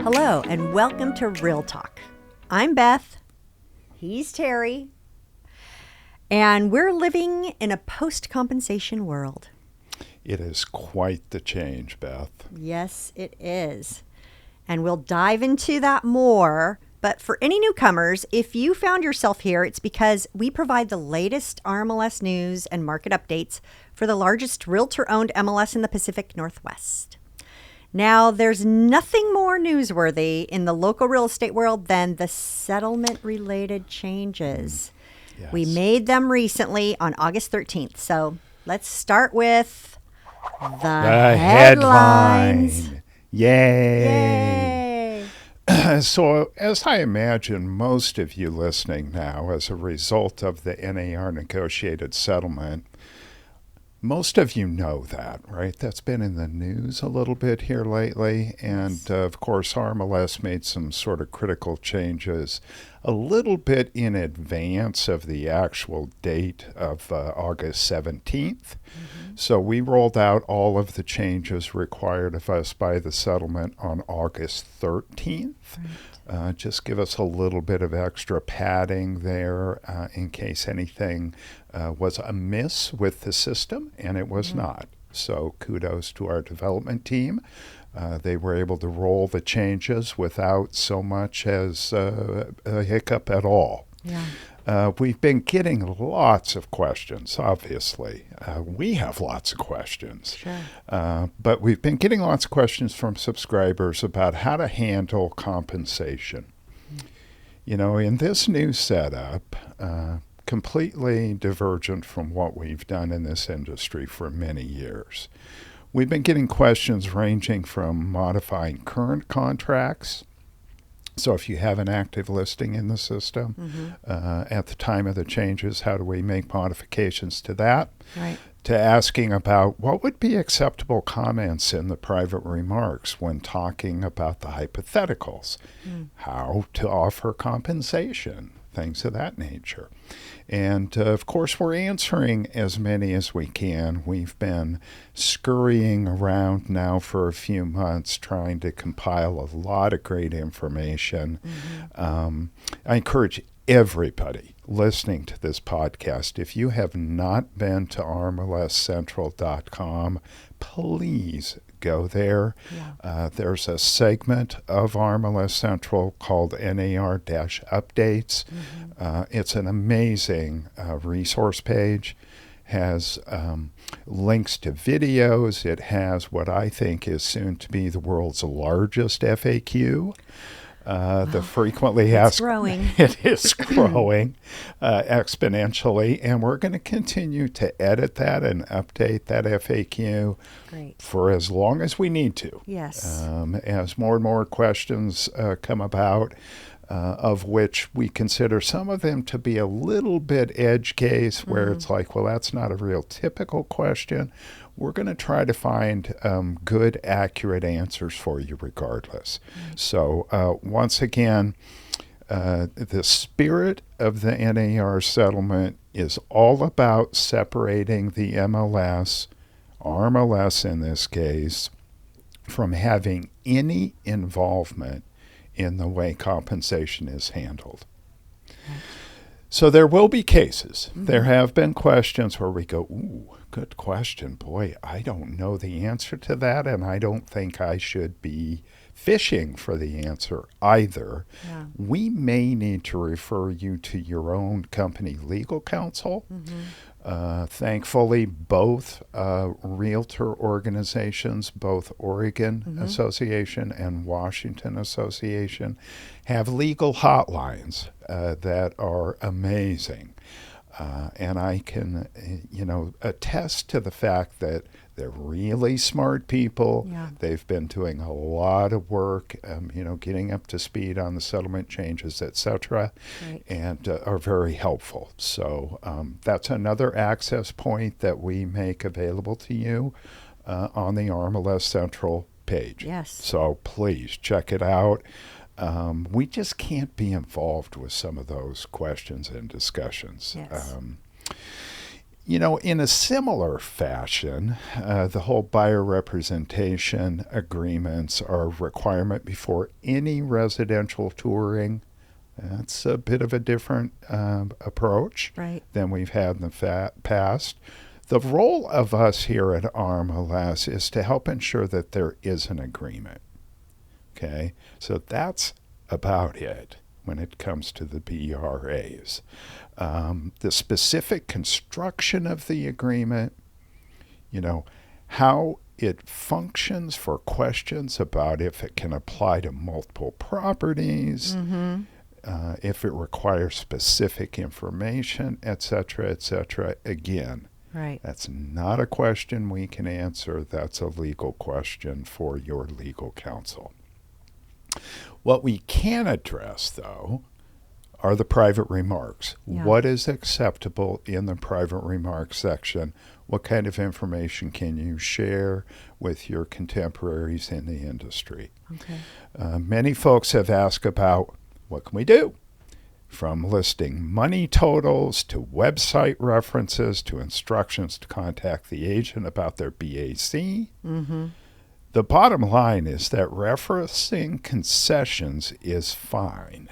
Hello, and welcome to Real Talk. I'm Beth. He's Terry. And we're living in a post-compensation world. It is quite the change, Beth. Yes, it is. And we'll dive into that more. But for any newcomers, if you found yourself here, it's because we provide the latest RMLS news and market updates for the largest realtor-owned MLS in the Pacific Northwest. Now, there's nothing more newsworthy in the local real estate world than the settlement-related changes. Yes. We made them recently on August 13th. So let's start with the headlines. Yay! Yay! So, as I imagine most of you listening now, as a result of the NAR negotiated settlement, most of you know that, right? That's been in the news a little bit here lately. And of course, RMLS made some sort of critical changes a little bit in advance of the actual date of August 17th. Mm-hmm. So we rolled out all of the changes required of us by the settlement on August 13th. Right. Just give us a little bit of extra padding there in case anything was amiss with the system, and it was not. So kudos to our development team. They were able to roll the changes without so much as a hiccup at all. Yeah. We've been getting lots of questions, obviously. We have lots of questions. Sure. But we've been getting lots of questions from subscribers about how to handle compensation. You know, in this new setup, completely divergent from what we've done in this industry for many years. We've been getting questions ranging from modifying current contracts. So if you have an active listing in the system, at the time of the changes, how do we make modifications to that? Right. To asking about what would be acceptable comments in the private remarks when talking about the hypotheticals, how to offer compensation, things of that nature. And of course, we're answering as many as we can. We've been scurrying around now for a few months trying to compile a lot of great information. I encourage everybody listening to this podcast, if you have not been to rmlscentral.com, please go there. Yeah. There's a segment of RMLS Central called NAR-updates. It's an amazing resource page. Has links to videos. It has what I think is soon to be the world's largest FAQ. The frequently asked. Growing. It is growing exponentially, and we're going to continue to edit that and update that FAQ for as long as we need to. Yes. As more and more questions come about, of which we consider some of them to be a little bit edge case, where it's like, well, that's not a real typical question. We're going to try to find good, accurate answers for you regardless. So once again, the spirit of the NAR settlement is all about separating the MLS, RMLS in this case, from having any involvement in the way compensation is handled. So there will be cases. There have been questions where we go, ooh, good question. Boy, I don't know the answer to that, and I don't think I should be fishing for the answer either. Yeah. We may need to refer you to your own company legal counsel. Thankfully, both realtor organizations, both Oregon Association and Washington Association, have legal hotlines that are amazing. And I can, attest to the fact that they're really smart people. Yeah. They've been doing a lot of work, getting up to speed on the settlement changes, et cetera, and are very helpful. So that's another access point that we make available to you on the RMLS Central page. Yes. So please check it out. We just can't be involved with some of those questions and discussions. Yes. In a similar fashion, the whole buyer representation agreements are a requirement before any residential touring. That's a bit of a different approach than we've had in the past. The role of us here at RMLS is to help ensure that there is an agreement. Okay, so that's about it when it comes to the BRAs. The specific construction of the agreement, how it functions for questions about if it can apply to multiple properties, if it requires specific information, etc., etc. Again, that's not a question we can answer. That's a legal question for your legal counsel. What we can address, though, are the private remarks. Yeah. What is acceptable in the private remarks section? What kind of information can you share with your contemporaries in the industry? Okay. Many folks have asked about what can we do? From listing money totals to website references to instructions to contact the agent about their BAC. The bottom line is that referencing concessions is fine,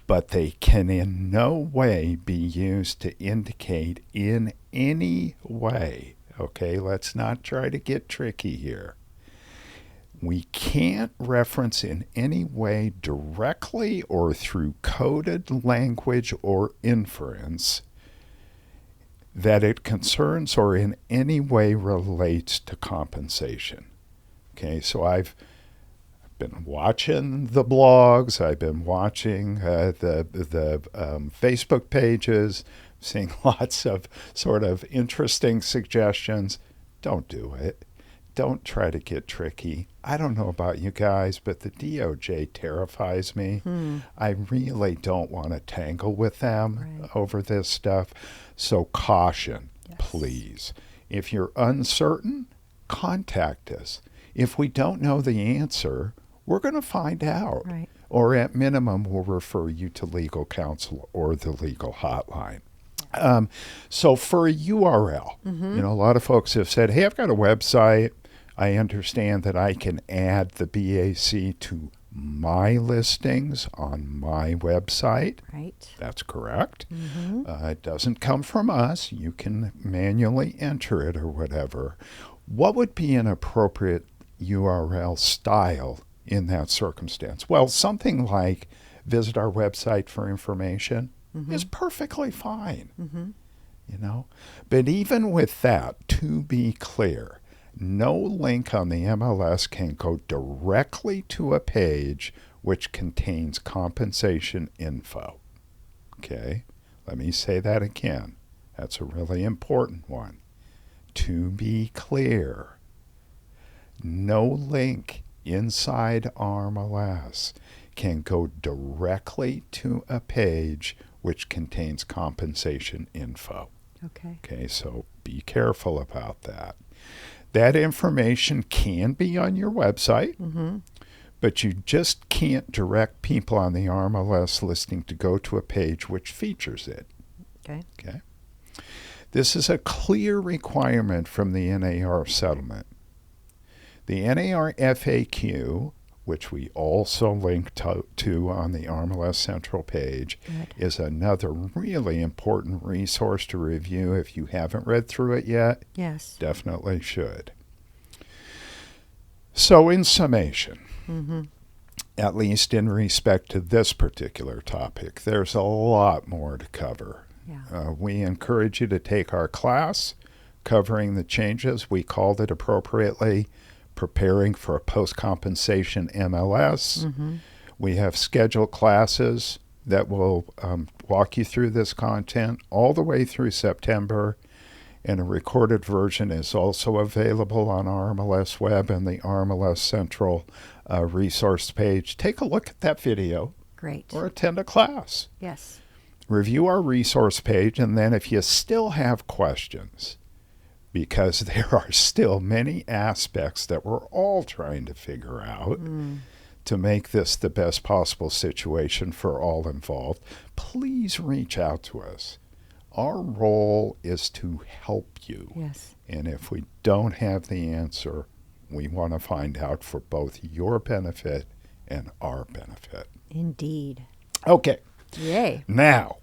but they can in no way be used to indicate in any way, okay, let's not try to get tricky here. We can't reference in any way directly or through coded language or inference that it concerns or in any way relates to compensation. Okay, so I've been watching the blogs, I've been watching the Facebook pages, seeing lots of sort of interesting suggestions. Don't do it. Don't try to get tricky. I don't know about you guys, but the DOJ terrifies me. I really don't want to tangle with them over this stuff. So caution, please. If you're uncertain, contact us. If we don't know the answer, we're going to find out. Or at minimum, we'll refer you to legal counsel or the legal hotline. So for a URL, a lot of folks have said, hey, I've got a website. I understand that I can add the BAC to my listings on my website. That's correct. It doesn't come from us. You can manually enter it or whatever. What would be an appropriate URL style in that circumstance? Well, something like visit our website for information is perfectly fine. But even with that, to be clear, no link on the MLS can go directly to a page which contains compensation info. Okay, let me say that again. That's a really important one. To be clear, no link inside RMLS can go directly to a page which contains compensation info. Okay, so be careful about that. That information can be on your website, but you just can't direct people on the RMLS listing to go to a page which features it. Okay. This is a clear requirement from the NAR settlement. The NAR FAQ, which we also link to on the RMLS Central page, is another really important resource to review. If you haven't read through it yet, definitely should. So in summation, at least in respect to this particular topic, there's a lot more to cover. We encourage you to take our class covering the changes. We called it appropriately Preparing for a Post-Compensation MLS. We have scheduled classes that will walk you through this content all the way through September, and a recorded version is also available on RMLS Web and the RMLS Central resource page. Take a look at that video. Or attend a class. Review our resource page, and then if you still have questions, because there are still many aspects that we're all trying to figure out to make this the best possible situation for all involved, please reach out to us. Our role is to help you. Yes. And if we don't have the answer, we want to find out for both your benefit and our benefit. Indeed. Okay. Yay. Now,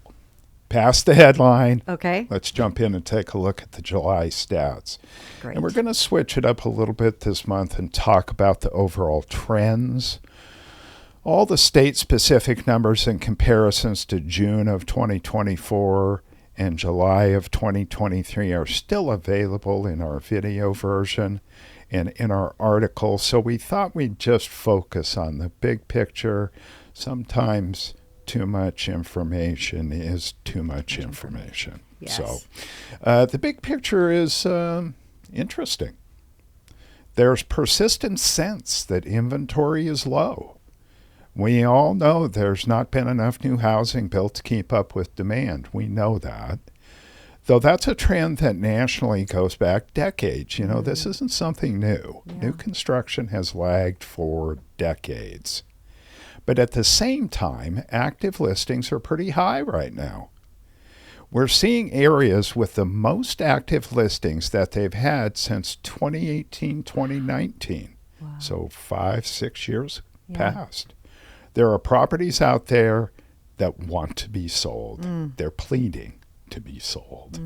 past the headline. Okay. Let's jump in and take a look at the July stats. Great. And we're going to switch it up a little bit this month and talk about the overall trends. All the state-specific numbers and comparisons to June of 2024 and July of 2023 are still available in our video version and in our article. So we thought we'd just focus on the big picture. Sometimes too much information is too much information. Yes. So the big picture is interesting. There's persistent sense that inventory is low. We all know there's not been enough new housing built to keep up with demand. We know that. Though that's a trend that nationally goes back decades. You know, this isn't something new. Yeah. New construction has lagged for decades. But at the same time, active listings are pretty high right now. We're seeing areas with the most active listings that they've had since 2018, 2019. Wow. So 5-6 years past. There are properties out there that want to be sold. They're pleading to be sold.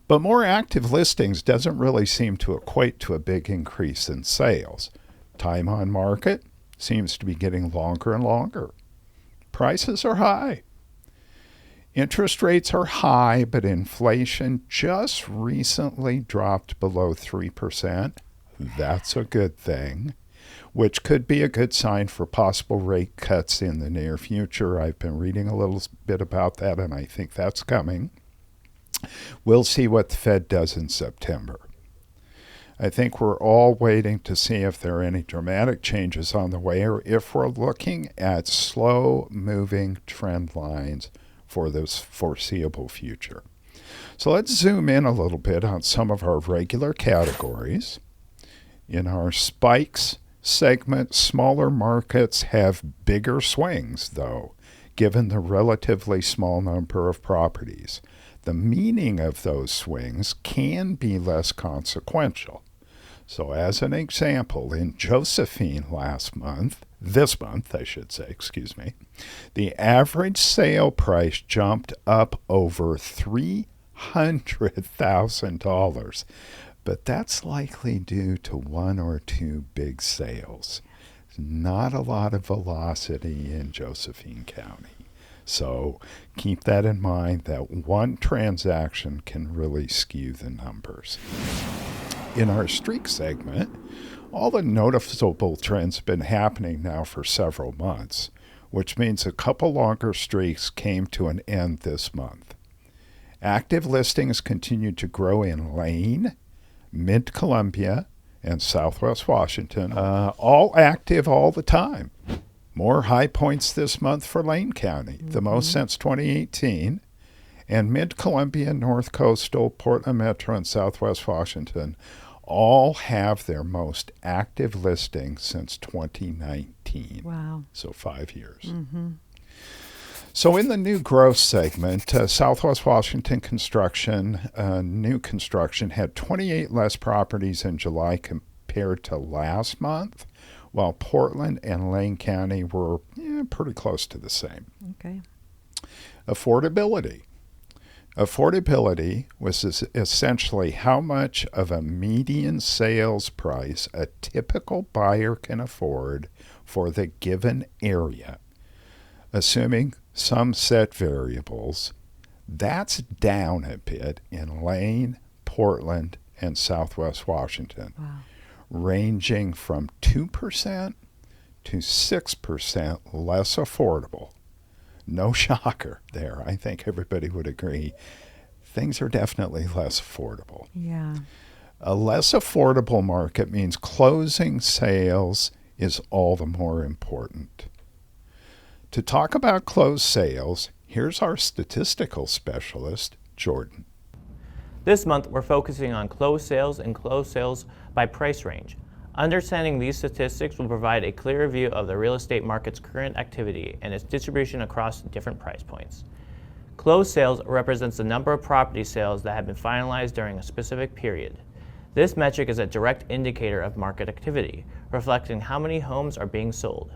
But more active listings doesn't really seem to equate to a big increase in sales. Time on market seems to be getting longer and longer. Prices are high. Interest rates are high, but inflation just recently dropped below 3%. That's a good thing, which could be a good sign for possible rate cuts in the near future. I've been reading a little bit about that, and I think that's coming. We'll see what the Fed does in September. I think we're all waiting to see if there are any dramatic changes on the way or if we're looking at slow-moving trend lines for this foreseeable future. So let's zoom in a little bit on some of our regular categories. In our spikes segment, smaller markets have bigger swings, though, given the relatively small number of properties. The meaning of those swings can be less consequential. So as an example, in Josephine this month, the average sale price jumped up over $300,000. But that's likely due to one or two big sales. Not a lot of velocity in Josephine County. So keep that in mind that one transaction can really skew the numbers. In our streak segment, all the noticeable trends have been happening now for several months, which means a couple longer streaks came to an end this month. Active listings continued to grow in Lane, Mid-Columbia, and Southwest Washington, all active all the time. More high points this month for Lane County, the most since 2018, and Mid-Columbia, North Coastal, Portland Metro, and Southwest Washington all have their most active listings since 2019. Wow. So 5 years. So in the new growth segment, Southwest Washington new construction had 28 less properties in July compared to last month, while Portland and Lane County were pretty close to the same. Okay. Affordability. Affordability was essentially how much of a median sales price a typical buyer can afford for the given area. Assuming some set variables, that's down a bit in Lane, Portland, and Southwest Washington, ranging from 2% to 6% less affordable. No shocker there. I think everybody would agree. Things are definitely less affordable. Yeah. A less affordable market means closing sales is all the more important. To talk about closed sales, here's our statistical specialist, Jordan. This month, we're focusing on closed sales and closed sales by price range. Understanding these statistics will provide a clearer view of the real estate market's current activity and its distribution across different price points. Closed sales represents the number of property sales that have been finalized during a specific period. This metric is a direct indicator of market activity, reflecting how many homes are being sold.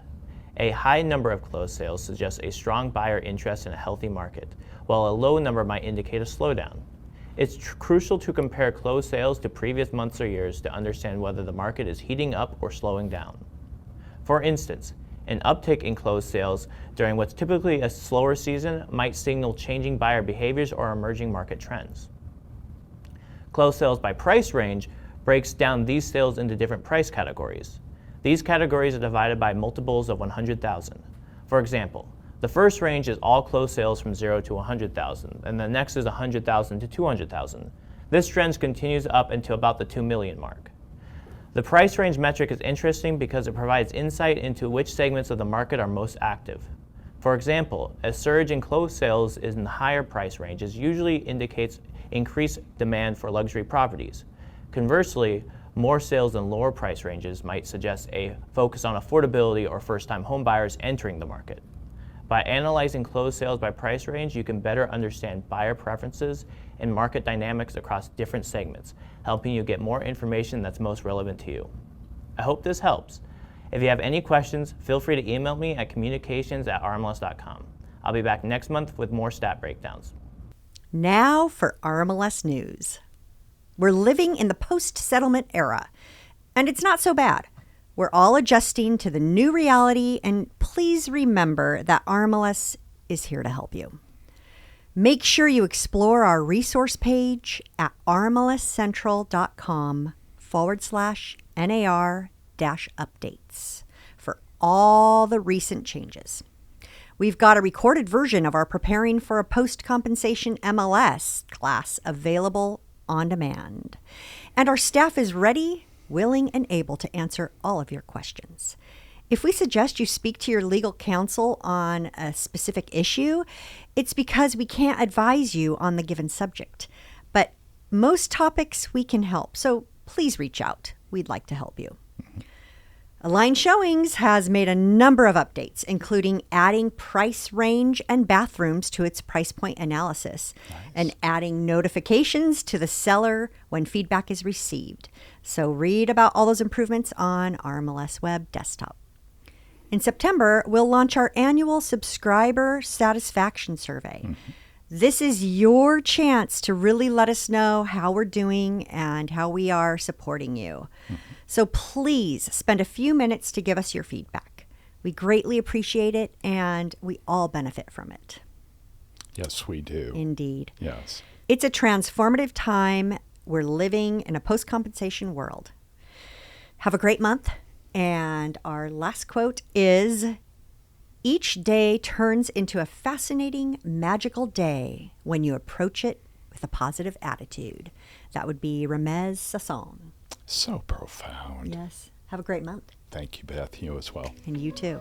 A high number of closed sales suggests a strong buyer interest in a healthy market, while a low number might indicate a slowdown. It's crucial to compare closed sales to previous months or years to understand whether the market is heating up or slowing down. For instance, an uptick in closed sales during what's typically a slower season might signal changing buyer behaviors or emerging market trends. Closed sales by price range breaks down these sales into different price categories. These categories are divided by multiples of 100,000. For example, the first range is all closed sales from 0 to 100,000, and the next is 100,000 to 200,000. This trend continues up until about the 2 million mark. The price range metric is interesting because it provides insight into which segments of the market are most active. For example, a surge in closed sales in the higher price ranges usually indicates increased demand for luxury properties. Conversely, more sales in lower price ranges might suggest a focus on affordability or first-time home buyers entering the market. By analyzing closed sales by price range, you can better understand buyer preferences and market dynamics across different segments, helping you get more information that's most relevant to you. I hope this helps. If you have any questions, feel free to email me at communications@rmls.com. I'll be back next month with more stat breakdowns. Now for RMLS news. We're living in the post-settlement era, and it's not so bad. We're all adjusting to the new reality, and please remember that RMLS is here to help you. Make sure you explore our resource page at rmlscentral.com/NAR-updates for all the recent changes. We've got a recorded version of our Preparing for a Post-Compensation MLS class available on demand. And our staff is ready, willing, and able to answer all of your questions. If we suggest you speak to your legal counsel on a specific issue, it's because we can't advise you on the given subject. But most topics we can help, so please reach out. We'd like to help you. Align Showings has made a number of updates, including adding price range and bathrooms to its price point analysis, and adding notifications to the seller when feedback is received. So read about all those improvements on RMLS Web Desktop. In September, we'll launch our annual subscriber satisfaction survey. This is your chance to really let us know how we're doing and how we are supporting you. So please spend a few minutes to give us your feedback. We greatly appreciate it, and we all benefit from it. Yes, we do. Indeed. Yes. It's a transformative time. We're living in a post-compensation world. Have a great month. And our last quote is, "Each day turns into a fascinating, magical day when you approach it with a positive attitude." That would be Ramez Sasson. So profound. Yes. Have a great month. Thank you, Beth. You as well. And you too.